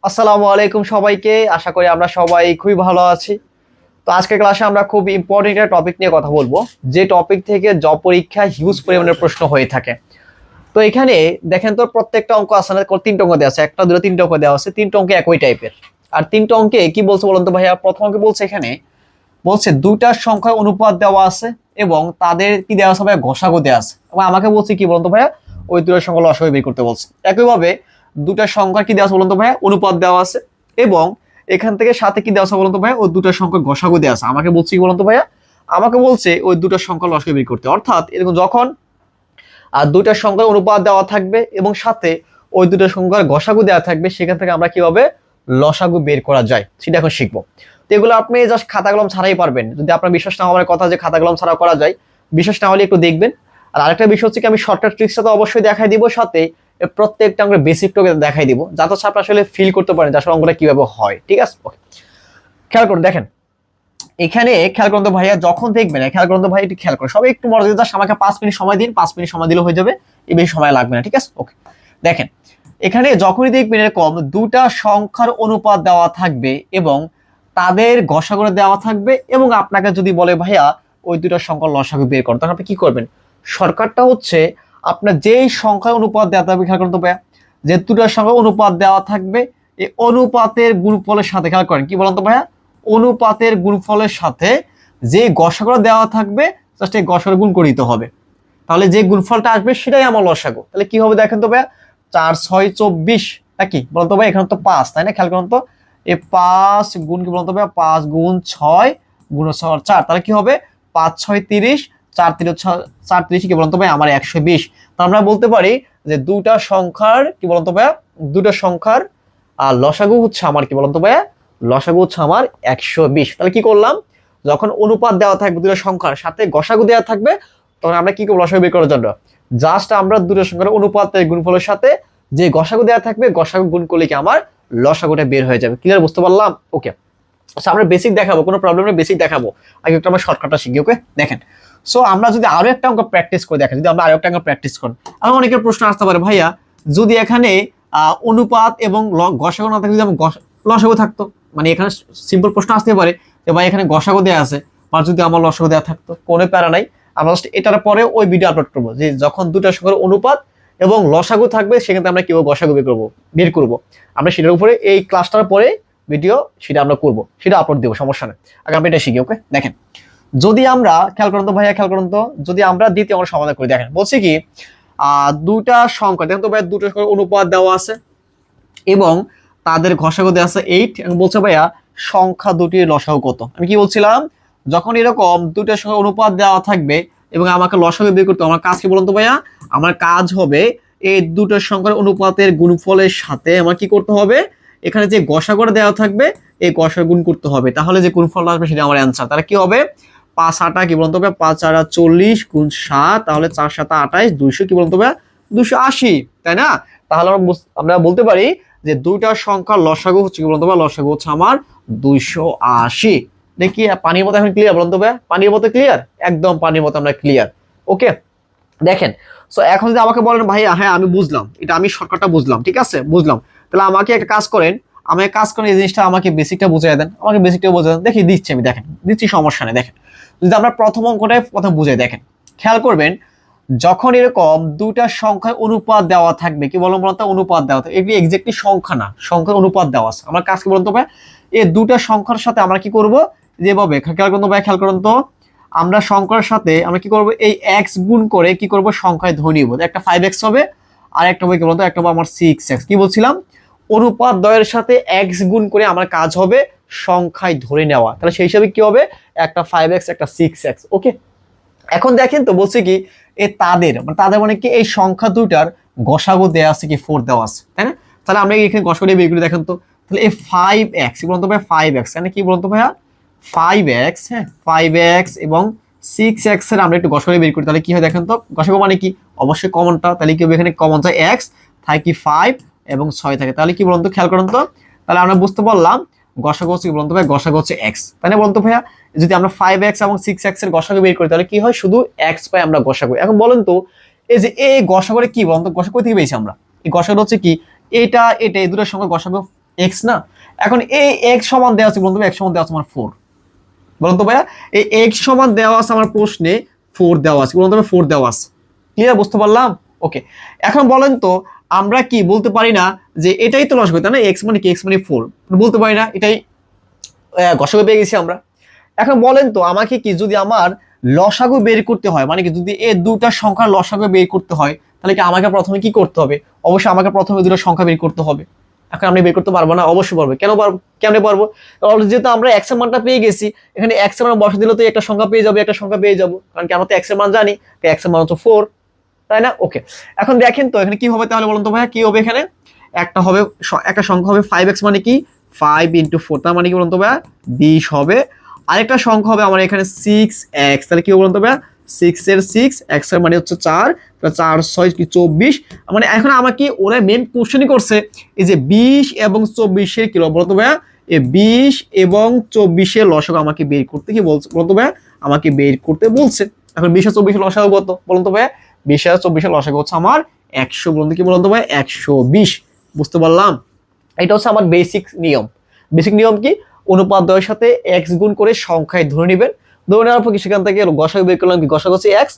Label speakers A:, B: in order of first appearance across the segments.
A: আসসালামু আলাইকুম সবাইকে। আশা করি আমরা সবাই খুবই ভালো আছি। তো আজকের ক্লাসে আমরা খুব ইম্পর্টেন্ট একটা টপিক নিয়ে কথা বলবো, যে টপিক থেকে জব পরীক্ষায় হিউজ পরিমাণের প্রশ্ন হয়ে থাকে। তো এখানে দেখেন তো প্রত্যেকটা অঙ্ক আছে না, তিনটা অঙ্ক দেওয়া আছে, একটা দুটো তিনটা অঙ্ক দেওয়া আছে, তিনটা অঙ্ক একই টাইপের। আর তিনটা অঙ্কে কি বলছে বলুন তো ভাইয়া? প্রথম অঙ্কে বলছে, এখানে বলছে দুইটা সংখ্যার অনুপাত দেওয়া আছে এবং তাদের কি দেওয়া আছে ভাইয়া? গসাগু দেওয়া আছে। এবং আমাকে বলছে কি বলুন তো ভাইয়া? ওই দুটো সংখ্যা লসাগু বের করতে বলছে। একইভাবে দুটা সংখ্যার কি দেওয়া আছে বলুন তো ভাইয়া? অনুপাত দেওয়া আছে এবং এখান থেকে সাথে কি দেওয়া আছে বলুন তো ভাইয়া? ওই দুটা সংখ্যার গসাগু দেওয়া আছে। আমাকে বলছে কি বলুন তো ভাইয়া? আমাকে বলছে ওই দুটো সংখ্যা লসাগু বের করতে। অর্থাৎ এরকম যখন দুইটা সংখ্যার অনুপাত দেওয়া থাকবে এবং সাথে ওই দুটো সংখ্যার গসাগু দেওয়া থাকবে, সেখান থেকে আমরা কিভাবে লসাগু বের করা যায় সেটা এখন শিখবো। তো এগুলো আপনি জাস্ট খাতা কলম ছাড়াই পারবেন। যদি আপনার বিশ্বাস না হওয়ার কথা যে খাতা কলম ছাড়া করা যায়, বিশ্বাস না হলে একটু দেখবেন। আর আরেকটা বিষয় হচ্ছে কি, আমি শর্টকাট ট্রিক্সটা তো অবশ্যই দেখাই দিব, সাথে প্রত্যেকটা অঙ্কের বেসিকটাকে দেখাই দিব, যাতে আপনি আসলে ফিল করতে পারেন যে আসলে অঙ্কটা কিভাবে হয়। ঠিক আছে, ওকে, খেয়াল করুন। দেখেন এখানে খেয়াল করুন তো ভাইয়া, যখন দেখবেন, খেয়াল করুন তো ভাই, একটু খেয়াল করুন সবাই, একটু মনোযোগ দিয়ে আমাকে 5 মিনিট সময় দিন। 5 মিনিট সময় দিলে হয়ে যাবে, এই বেশি সময় লাগবে না। ঠিক আছে, ওকে। দেখেন এখানে যখনই দেখবেন এরকম দুটা সংখ্যার অনুপাত দেওয়া থাকবে এবং তাদের গসাগু দেওয়া থাকবে, এবং আপনাকে যদি বলে ভাইয়া ওই দুটা সংখ্যার লসাগু বের করুন, তখন আপনি কি করবেন? শর্টকাটটা হচ্ছে, আপনার যেই সংখ্যার অনুপাত দেওয়া থাকবে, খেয়াল করুন তো ভাইয়া, যে দুটা সংখ্যার অনুপাত দেওয়া থাকবে, এই অনুপাতের গুণফলের সাথে, খেয়াল করেন কি বলুন তো ভাইয়া? অনুপাতের গুণফলের সাথে যে গসাগু দেওয়া থাকবে, জাস্ট এই গসাগু গুণ করে দিতে হবে। তাহলে যে গুণফলটা আসবে সেটাই আমার লসাগু। তাহলে কি হবে দেখেন তো ভাইয়া? 4 6 24 নাকি বলতো ভাই? এখানে তো 5, তাই না? খেয়াল করুন তো, এই 5 গুণ কি বলতো ভাই? 5 গুণ 6 গুণ 4, তাহলে কি হবে? 5 6 30, 4 3 4 30 কি বলতো ভাই? আমার 120। তো আমরা বলতে পারি যে দুটা সংখ্যার কি বলতো ভাইয়া? দুটা সংখ্যার লসাগু হচ্ছে আমার কি বলতো ভাইয়া? লসাগু হচ্ছে আমার 120। তাহলে কি করলাম? যখন অনুপাত দেওয়া থাকবে দুটো সংখ্যার সাথে গসাগু দেওয়া থাকবে, তখন আমরা কি করবো লসাগু বের করার জন্য? জাস্ট আমরা দুটো সংখ্যার অনুপাতের গুণফলের সাথে যে গসাগু দেওয়া থাকবে, গসাগু গুণ করলে কি আমার লসাগুটা বের হয়ে যাবে। ক্লিয়ার? বুঝতে পারলাম? ওকে। আচ্ছা, আমরা বেসিক দেখাবো, কোনো প্রবলেম নেই, বেসিক দেখাবো। আগে একটু আমরা শর্টকাটটা শিখি। ওকে, দেখেন। সো আমরা যদি আরো একটা অঙ্ক প্র্যাকটিস করে দেখেন, যদি আমরা আরো একটা অঙ্ক প্র্যাকটিস করি, আমার অনেকের প্রশ্ন আসতে পারে, ভাইয়া যদি এখানে অনুপাত এবং গসাগু না থাকে, যদি আমার লসাগু থাকতো, মানে এখানে সিম্পল প্রশ্ন আসতে পারে যে ভাই এখানে গসাগু দেওয়া আছে, বা যদি আমার লসাগু দেওয়া থাকতো, কোনো প্যারা নাই। আমরা জাস্ট এটার পরে ওই ভিডিও আপলোড করবো, যে যখন দুটা সংখ্যার অনুপাত এবং লসাগু থাকবে, সেখানে আমরা কিভাবে গসাগু বের করবো। আমরা সেটার উপরে এই ক্লাসটার পরে ভিডিও সেটা আমরা করবো, সেটা আপলোড দেবো, সমস্যা নেই। আগে আমরা এটা শিখি। ওকে, দেখেন যদি আমরা, খেয়াল করুন তো ভাইয়া, খেয়াল করুন তো, যদি আমরা দ্বিতীয় অঙ্ক সমাধান করি, দেখেন বলছি কি, দুটা সংখ্যা, দেখেন তো ভাইয়া, দুটো সংখ্যার অনুপাত দেওয়া আছে এবং তাদের গসাগু দেওয়া আছে 8, এবং বলছে ভাইয়া সংখ্যা দুটির লসাগু কত। আমি কি বলছিলাম? যখন এরকম দুটো সংখ্যার অনুপাত দেওয়া থাকবে এবং আমাকে লসাগু বের করতে, আমার কাজ কি বলুন তো ভাইয়া? আমার কাজ হবে এই দুটো সংখ্যার অনুপাতের গুণফলের সাথে আমার কি করতে হবে? এখানে যে গসাগুটা দেওয়া থাকবে, এই গসাগু গুণ করতে হবে। তাহলে যে গুণফলটা আসবে সেটা আমার অ্যান্সার। তাহলে কি হবে? 5 8 কি বলুন তো ভাইয়া? 5 4 40 গুণ 7, তাহলে 4 7 28, 200 কি বলুন তো ভাইয়া? 280, তাই না? তাহলে আমরা বলতে পারি যে দুইটা সংখ্যার লসাগু হচ্ছে কি বলুন তো ভাই? লসাগু হচ্ছে আমার 280। দেখি পানির মতো এখন ক্লিয়ার বলুন তো ভাই? পানির মতো ক্লিয়ার, একদম পানির মতো আমরা ক্লিয়ার। ওকে, দেখেন। সো এখন যদি আমাকে বলেন ভাই হ্যাঁ আমি বুঝলাম, এটা আমি শর্টকাটটা বুঝলাম, ঠিক আছে বুঝলাম, তাহলে আমাকে একটা কাজ করেন, আমাকে কাজ করেন এই জিনিসটা আমাকে বেসিকটা বুঝিয়ে দেন, আমাকে বেসিকটা বুঝিয়ে দেন। দেখি দিচ্ছি আমি, দেখেন দিচ্ছি, সমস্যা নেই। দেখেন যদি আমরা প্রথম অঙ্কটাই প্রথম বুঝে দেখেন, খেয়াল করবেন, যখন এরকম দুটা সংখ্যার অনুপাত দেওয়া থাকবে, কি বলুন বলতো? অনুপাত দেওয়া থাকবে, এগুলি এক্স্যাক্টলি সংখ্যা না, সংখ্যার অনুপাত দেওয়া আছে। আমার কাজ কি বলুন তো ভাই? এই দুটা সংখ্যার সাথে আমরা কি করব? যেভাবে খেয়াল করুন তো ভাই, খেয়াল করুন তো, আমরা সংখ্যার সাথে আমরা কি করব? এই x গুণ করে কি করব? সংখ্যায় ধরে নিব। একটা 5x হবে, আর একটা হবে কি বলতো? একটা হবে আমার 6x। কি বলছিলাম? অনুপাত দ্বয়ের সাথে x গুণ করে আমার কাজ হবে সংখ্যায় ধরে নেওয়া। তাহলে সেই হিসাবে কি হবে? একটা 5x, একটা 6x। ওকে, এখন দেখেন তো বলছে কি, তাদের মানে কি, এই সংখ্যা দুটার গসাগু দেওয়া আছে কি? 4 দেওয়া আছে, তাই না? তাহলে আমরা এখানে গসাগু দিয়ে বের করে দেখেন তো। তাহলে এই 5x কি বলতো ভাই? 5x মানে কি বলতো ভাইয়া? 5x, হ্যাঁ 5x এবং 6x এর আমরা একটু গসাগু বের করি, তাহলে কি হয় দেখেন তো? গসাগু মানে কি? অবশ্যই কমনটা, তাহলে কি হবে? এখানে কমন যায় x, থাকে 5 এবং 6 থাকে, তাহলে কি বলুন তো? খেয়াল করুন তো, তাহলে আমরা বুঝতে পারলাম গসাগু হচ্ছে কি বলুন তো ভাই? গসাগু হচ্ছে x, তাই না বলুন তো ভাইয়া? যদি আমরা 5x এবং 6x এর গসাগু বের করি, তাহলে কি হয়? শুধু x পাই আমরা গসাগু। এখন বলেন তো, এই যে এই গসাগুরে কি বলুন তো? গসাগু থেকে পেয়েছি আমরা, এই গসাগু হচ্ছে কি? এটা এই দুটোর সঙ্গে গসাগু এক্স না। এখন এই এক্স সমান দেওয়া আছে বলুন তো এক্স সমান দেওয়া আছে আমার 4, বলুন তো ভাইয়া এই এক্স সমান দেওয়া আছে আমার প্রশ্নে 4 দেওয়া আছে, বলুন তো 4 দেওয়া আছে। ক্লিয়ার, বুঝতে পারলাম? ওকে, এখন বলেন তো আমরা কি বলতে পারি না যে এটাই তো লসাগু, তাই না? এক্স মানে কি, এক্স মানে 4, বলতে পারি না এটাই গসাগু পেয়ে গেছি আমরা। এখন বলেন তো আমাকে কি যদি আমার লসাগু বের করতে হয়, মানে কি যদি এই দুটা সংখ্যার লসাগু বের করতে হয়, তাহলে কি আমাকে প্রথমে কি করতে হবে? অবশ্যই আমাকে প্রথমে দুটো সংখ্যা বের করতে হবে। এখন আমি বের করতে পারবো না? অবশ্যই পারবো। কেন পারবো? কেমনে পারবো? যেহেতু আমরা এক্স এর মানটা পেয়ে গেছি, এখানে এক্স এর মান বসে দিলে তো একটা সংখ্যা পেয়ে যাবো, একটা সংখ্যা পেয়ে যাবো, কারণ কি আমরা তো এক্স এর মান জানি, এক্স এর মান হচ্ছে 4, তাই না? ওকে, এখন দেখেন তো এখানে কি হবে তাহলে, বলুন তো ভাইয়া কি হবে? এখানে একটা হবে, একটা সংখ্যা হবে 5x, মানে কি 5 × 4, তার মানে কি বলুন তো ভাইয়া 20 হবে। আরেকটা সংখ্যা হবে আমার এখানে 6x, তাহলে কি বলুন তো ভাইয়া 6 এর 6, x এর মানে হচ্ছে 4, 4 6 কি 24। মানে এখন আমাকে ওরা মেন কোশ্চেনই করছে এই যে 20 এবং 24 এর কি বলতো ভাইয়া, এই 20 এবং 24 এর লসাগু আমাকে বের করতে কি বলছে, বলতো ভাইয়া আমাকে বের করতে বলছে। এখন 20 আর 24 এর লসাগু কত বলুন তো ভাইয়া? 20 আর 24 এর লসাগু হচ্ছে আমার 100, বলুন তো কি বলুন তো ভাইয়া 120। বুঝতে পারলাম? এটা হচ্ছে আমার বেসিক নিয়ম। বেসিক নিয়ম কি? অনুপাত দ্বয়ের সাথে x গুণ করে সংখ্যায় ধরে নেবেন, ধরে নেওয়ার পর সেখান থেকে গসাগু বের করলাম, কি গসাগু হচ্ছে x।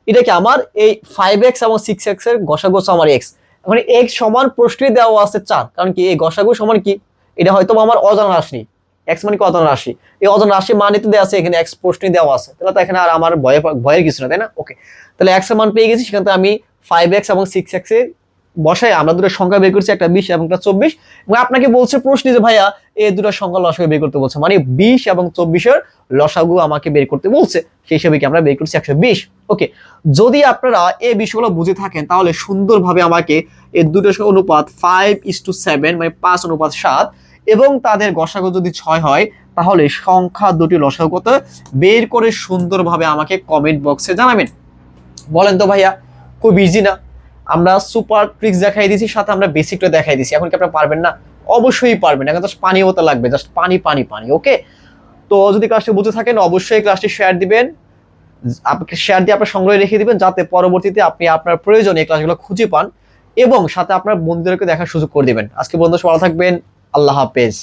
A: এটা কি আমার এই 5x এবং 6x এর গসাগু হচ্ছে আমার x। এখন x সমান প্রশ্নে দেওয়া আছে 4, কারণ কি এই গসাগু সমান কি, এটা হয়তো আমার অজানা রাশি, x মানে কি অজানা রাশি, এই অজানা রাশি মানিতে দেওয়া আছে, এখানে x প্রশ্নে দেওয়া আছে, তাহলে তো এখানে আর আমার ভয়ের কিছু না, তাই না? ওকে, তাহলে x এর মান পেয়ে গেছি, সেখান থেকে আমি 5x এবং 6x এর বসায় আমরা দুটো সংখ্যা বের করছি, একটা 20 এবং একটা 24, এবং আপনাকে বলছে প্রশ্নে যে ভাইয়া এই দুটো সংখ্যা লসাগু বের করতে বলছে, মানে 20 এবং 24 এর লসাগু আমাকে বের করতে বলছে, সেই হিসেবে কি আমরা বের করছি 120। ওকে, যদি আপনারা এই বিষয়গুলো বুঝে থাকেন তাহলে সুন্দরভাবে আমাকে এই দুটো অনুপাত 5:7 মানে 5:7 এবং তাদের গসাগু যদি 6 হয়, তাহলে সংখ্যা দুটি লসাগু কত বের করে সুন্দরভাবে আমাকে কমেন্ট বক্সে জানাবেন। বলেন তো ভাইয়া, খুব ইজি না? আমরা সুপার ট্রিক্স দেখাই দিয়েছি, সাথে আমরা বেসিকটা দেখাই দিয়েছি, এখন কি আপনারা পারবেন না? অবশ্যই পারবেন, এখন জাস্ট পানি হতে লাগবে, জাস্ট পানি পানি পানি। ওকে, তো যদি ক্লাসটি বুঝে থাকেন অবশ্যই ক্লাসটি শেয়ার দিবেন, আপনাকে শেয়ার দিয়ে আপনার সংগ্রহে রেখে দিবেন, যাতে পরবর্তীতে আপনি আপনার প্রয়োজনে এই ক্লাসগুলো খুঁজে পান, এবং সাথে আপনার বন্ধুদেরকে দেখার সুযোগ করে দিবেন। আজকে বন্ধু ভালো থাকবেন, আল্লাহ হাফেজ।